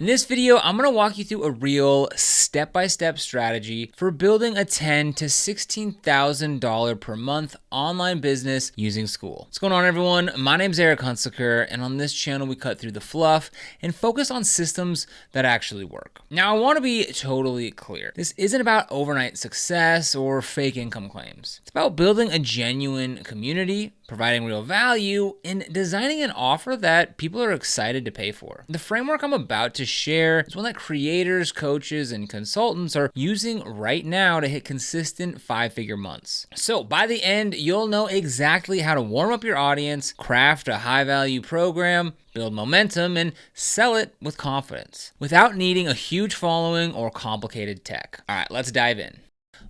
In this video, I'm going to walk you through a real step-by-step strategy for building a $10,000 to $16,000 per month online business using Skool. What's going on, everyone? My name's Eric Hunsaker, and on this channel, we cut through the fluff and focus on systems that actually work. Now, I want to be totally clear. This isn't about overnight success or fake income claims. It's about building a genuine community, providing real value, and designing an offer that people are excited to pay for. The framework I'm about to share is one that creators, coaches, and consultants are using right now to hit consistent 5-figure months. So by the end, you'll know exactly how to warm up your audience, craft a high-value program, build momentum, and sell it with confidence without needing a huge following or complicated tech. All right, let's dive in.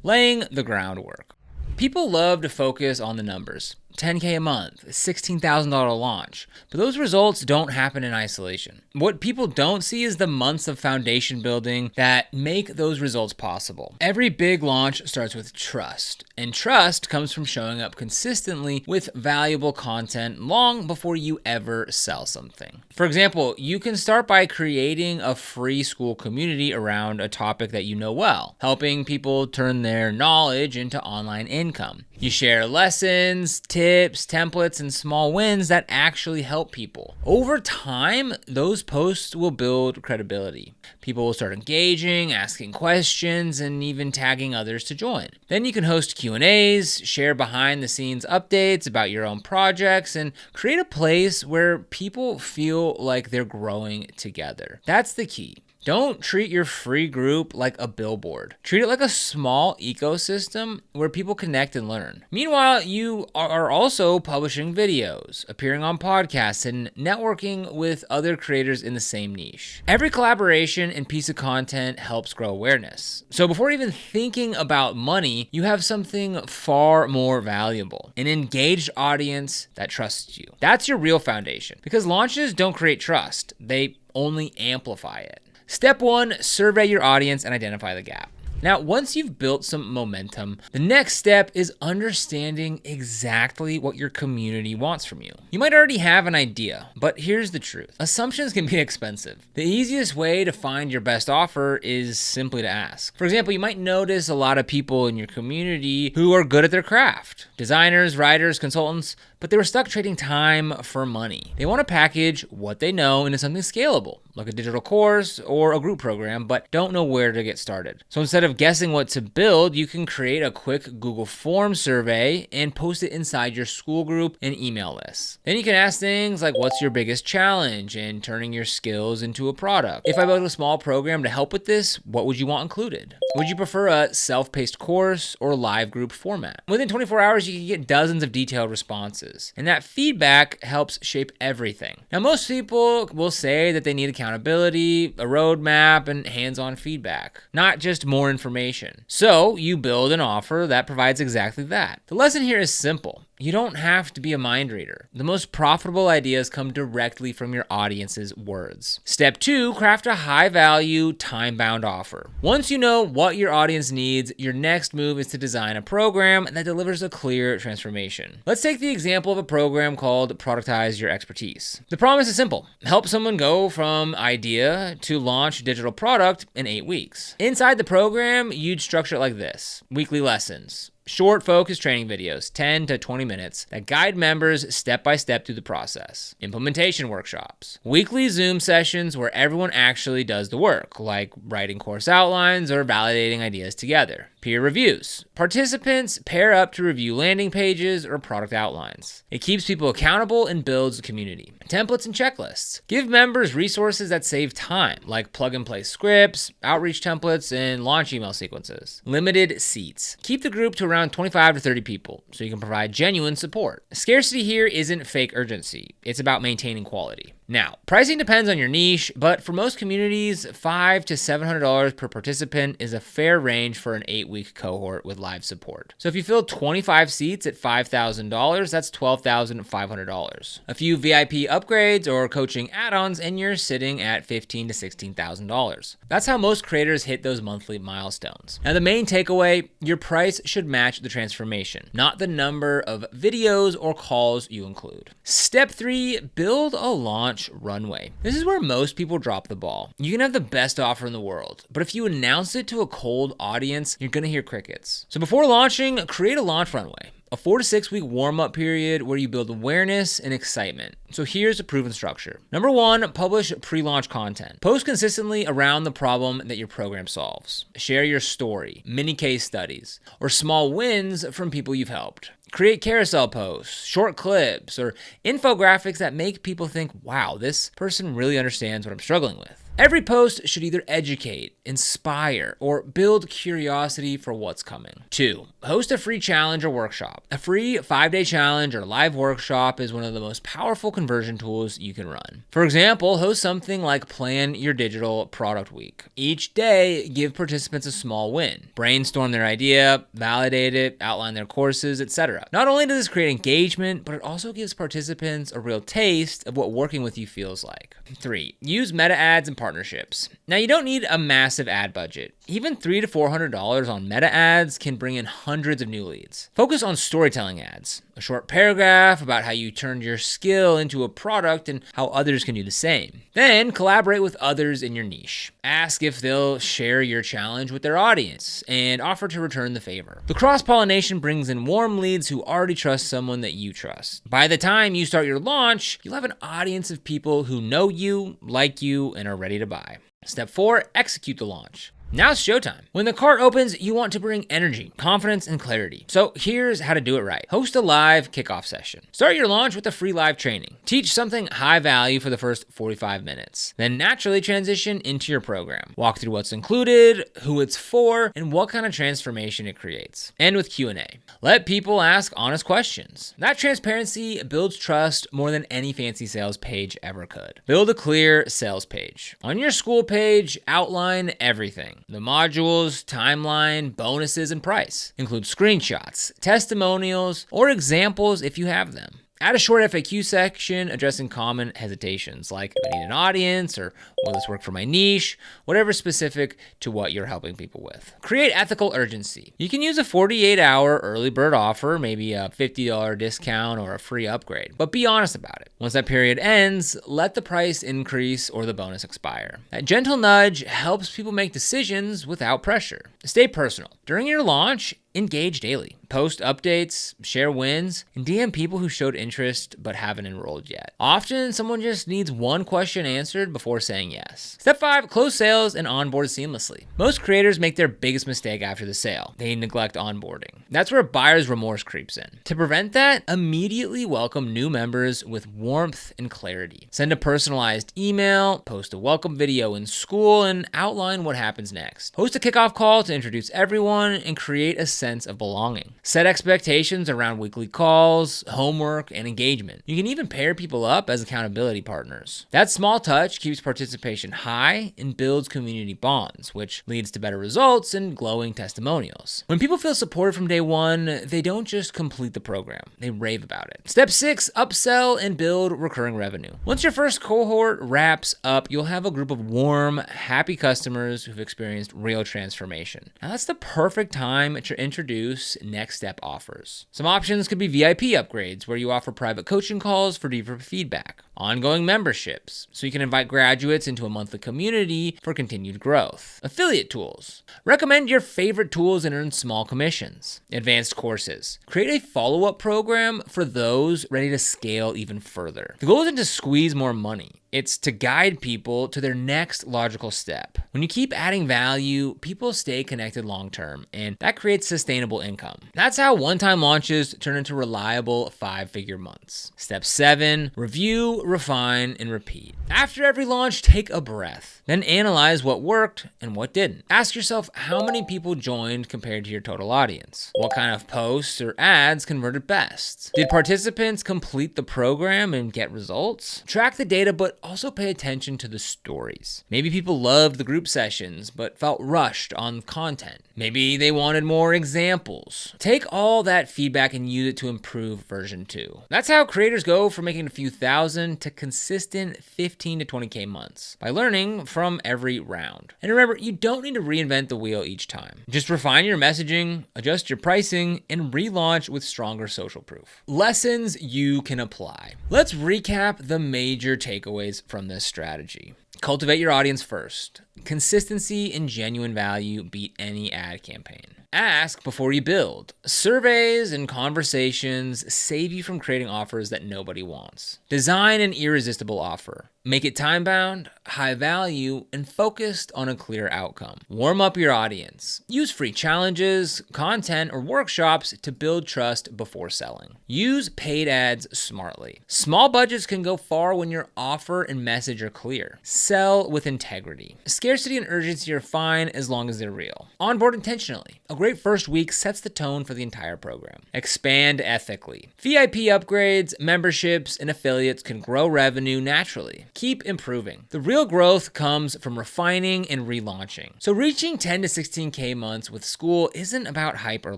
Laying the groundwork. People love to focus on the numbers. $10K a month, $16,000 launch. But those results don't happen in isolation. What people don't see is the months of foundation building that make those results possible. Every big launch starts with trust, and trust comes from showing up consistently with valuable content long before you ever sell something. For example, you can start by creating a free Skool community around a topic that you know well, helping people turn their knowledge into online income. You share lessons, tips, templates, and small wins that actually help people. Over time, those posts will build credibility. People will start engaging, asking questions, and even tagging others to join. Then you can host Q&As, share behind-the-scenes updates about your own projects, and create a place where people feel like they're growing together. That's the key. Don't treat your free group like a billboard. Treat it like a small ecosystem where people connect and learn. Meanwhile, you are also publishing videos, appearing on podcasts, and networking with other creators in the same niche. Every collaboration and piece of content helps grow awareness. So before even thinking about money, you have something far more valuable, an engaged audience that trusts you. That's your real foundation, because launches don't create trust. They only amplify it. Step 1, survey your audience and identify the gap. Now, once you've built some momentum, the next step is understanding exactly what your community wants from you. You might already have an idea, but here's the truth. Assumptions can be expensive. The easiest way to find your best offer is simply to ask. For example, you might notice a lot of people in your community who are good at their craft. Designers, writers, consultants, but they were stuck trading time for money. They want to package what they know into something scalable, like a digital course or a group program, but don't know where to get started. So instead of guessing what to build, you can create a quick Google Form survey and post it inside your Skool group and email list. Then you can ask things like, what's your biggest challenge in turning your skills into a product? If I build a small program to help with this, what would you want included? Would you prefer a self-paced course or live group format? Within 24 hours, you can get dozens of detailed responses. And that feedback helps shape everything. Now, most people will say that they need accountability, a roadmap, and hands-on feedback, not just more information. So you build an offer that provides exactly that. The lesson here is simple. You don't have to be a mind reader. The most profitable ideas come directly from your audience's words. Step 2, craft a high-value, time-bound offer. Once you know what your audience needs, your next move is to design a program that delivers a clear transformation. Let's take the example of a program called Productize Your Expertise. The promise is simple. Help someone go from idea to launch a digital product in 8 weeks. Inside the program, you'd structure it like this. Weekly lessons. Short, focused training videos, 10 to 20 minutes, that guide members step by step through the process. Implementation workshops. Weekly Zoom sessions where everyone actually does the work, like writing course outlines or validating ideas together. Peer reviews. Participants pair up to review landing pages or product outlines. It keeps people accountable and builds a community. Templates and checklists. Give members resources that save time, like plug-and-play scripts, outreach templates, and launch email sequences. Limited seats. Keep the group to around 25 to 30 people so you can provide genuine support. Scarcity here isn't fake urgency. It's about maintaining quality. Now, pricing depends on your niche, but for most communities, $500 to $700 per participant is a fair range for an 8-week cohort with live support. So if you fill 25 seats at $5,000, that's $12,500. A few VIP upgrades or coaching add-ons, and you're sitting at $15,000 to $16,000. That's how most creators hit those monthly milestones. Now, the main takeaway, your price should match the transformation, not the number of videos or calls you include. Step 3, build a launch launch Runway. This is where most people drop the ball. You can have the best offer in the world, but if you announce it to a cold audience, you're gonna hear crickets. So before launching, create a launch runway. A 4 to 6 week warm-up period where you build awareness and excitement. So here's a proven structure. Number 1, publish pre-launch content. Post consistently around the problem that your program solves. Share your story, mini case studies, or small wins from people you've helped. Create carousel posts, short clips, or infographics that make people think, wow, this person really understands what I'm struggling with. Every post should either educate, inspire, or build curiosity for what's coming. 2, host a free challenge or workshop. A free 5-day challenge or live workshop is one of the most powerful conversion tools you can run. For example, host something like Plan Your Digital Product Week. Each day, give participants a small win. Brainstorm their idea, validate it, outline their courses, etc. Not only does this create engagement, but it also gives participants a real taste of what working with you feels like. 3, use meta ads and partnerships. Now, you don't need a massive ad budget. Even $300 to $400 on meta ads can bring in hundreds of new leads. Focus on storytelling ads, a short paragraph about how you turned your skill into a product and how others can do the same. Then collaborate with others in your niche. Ask if they'll share your challenge with their audience and offer to return the favor. The cross-pollination brings in warm leads who already trust someone that you trust. By the time you start your launch, you'll have an audience of people who know you, like you, and are ready to buy. Step 4, execute the launch. Now it's showtime. When the cart opens, you want to bring energy, confidence, and clarity. So here's how to do it right. Host a live kickoff session. Start your launch with a free live training. Teach something high value for the first 45 minutes. Then naturally transition into your program. Walk through what's included, who it's for, and what kind of transformation it creates. End with Q&A. Let people ask honest questions. That transparency builds trust more than any fancy sales page ever could. Build a clear sales page. On your Skool page, outline everything. The modules, timeline, bonuses, and price. Include screenshots, testimonials, or examples if you have them. Add a short FAQ section addressing common hesitations like, do I need an audience, or will this work for my niche? Whatever specific to what you're helping people with. Create ethical urgency. You can use a 48-hour early bird offer, maybe a $50 discount or a free upgrade, but be honest about it. Once that period ends, let the price increase or the bonus expire. That gentle nudge helps people make decisions without pressure. Stay personal. During your launch, engage daily. Post updates, share wins, and DM people who showed interest but haven't enrolled yet. Often, someone just needs one question answered before saying yes. Step 5, close sales and onboard seamlessly. Most creators make their biggest mistake after the sale. They neglect onboarding. That's where buyer's remorse creeps in. To prevent that, immediately welcome new members with warmth and clarity. Send a personalized email, post a welcome video in Skool, and outline what happens next. Host a kickoff call to introduce everyone and create a sense of belonging. Set expectations around weekly calls, homework, and engagement. You can even pair people up as accountability partners. That small touch keeps participation high and builds community bonds, which leads to better results and glowing testimonials. When people feel supported from day one, they don't just complete the program, they rave about it. Step 6, upsell and build recurring revenue. Once your first cohort wraps up, you'll have a group of warm, happy customers who've experienced real transformation. Now that's the perfect time to introduce next step offers. Some options could be VIP upgrades, where you offer private coaching calls for deeper feedback. Ongoing memberships, so you can invite graduates into a monthly community for continued growth. Affiliate tools. Recommend your favorite tools and earn small commissions. Advanced courses. Create a follow-up program for those ready to scale even further. The goal isn't to squeeze more money. It's to guide people to their next logical step. When you keep adding value, people stay connected long-term, and that creates sustainable income. That's how one-time launches turn into reliable 5-figure months. Step 7, review, refine, and repeat. After every launch, take a breath. Then analyze what worked and what didn't. Ask yourself how many people joined compared to your total audience. What kind of posts or ads converted best? Did participants complete the program and get results? Track the data, but also pay attention to the stories. Maybe people loved the group sessions, but felt rushed on content. Maybe they wanted more examples. Take all that feedback and use it to improve version 2. That's how creators go from making a few thousand to consistent 15 to 20K months, by learning from every round. And remember, you don't need to reinvent the wheel each time. Just refine your messaging, adjust your pricing, and relaunch with stronger social proof. Lessons you can apply. Let's recap the major takeaways takeaways from this strategy. Cultivate your audience first. Consistency and genuine value beat any ad campaign. Ask before you build. Surveys and conversations save you from creating offers that nobody wants. Design an irresistible offer. Make it time-bound, high value, and focused on a clear outcome. Warm up your audience. Use free challenges, content, or workshops to build trust before selling. Use paid ads smartly. Small budgets can go far when your offer and message are clear. Sell with integrity. Scarcity and urgency are fine as long as they're real. Onboard intentionally. A great first week sets the tone for the entire program. Expand ethically. VIP upgrades, memberships, and affiliates can grow revenue naturally. Keep improving. The real growth comes from refining and relaunching. So reaching 10 to 16K months with Skool isn't about hype or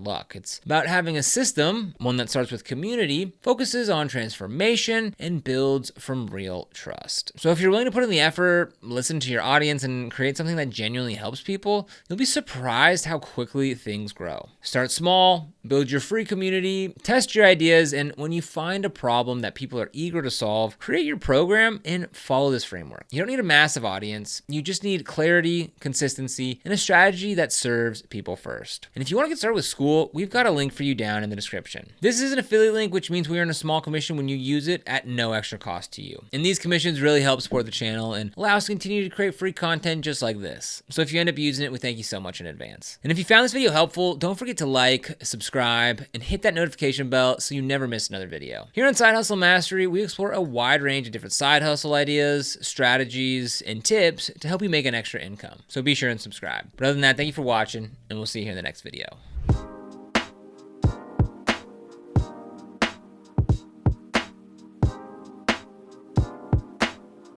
luck. It's about having a system, one that starts with community, focuses on transformation, and builds from real trust. So if you're willing to put in the effort, listen to your audience, and create something that genuinely helps people, you'll be surprised how quickly things grow. Start small, build your free community, test your ideas, and when you find a problem that people are eager to solve, create your program and follow this framework. You don't need a massive audience. You just need clarity, consistency, and a strategy that serves people first. And if you want to get started with Skool, we've got a link for you down in the description. This is an affiliate link, which means we earn a small commission when you use it at no extra cost to you. And these commissions really help support the channel and allow us to continue to create free content just like this. So if you end up using it, we thank you so much in advance. And if you found this video helpful, don't forget to like, subscribe, and hit that notification bell so you never miss another video. Here on Side Hustle Mastery, we explore a wide range of different side hustle ideas, strategies, and tips to help you make an extra income. So be sure and subscribe. But other than that, thank you for watching, and we'll see you here in the next video.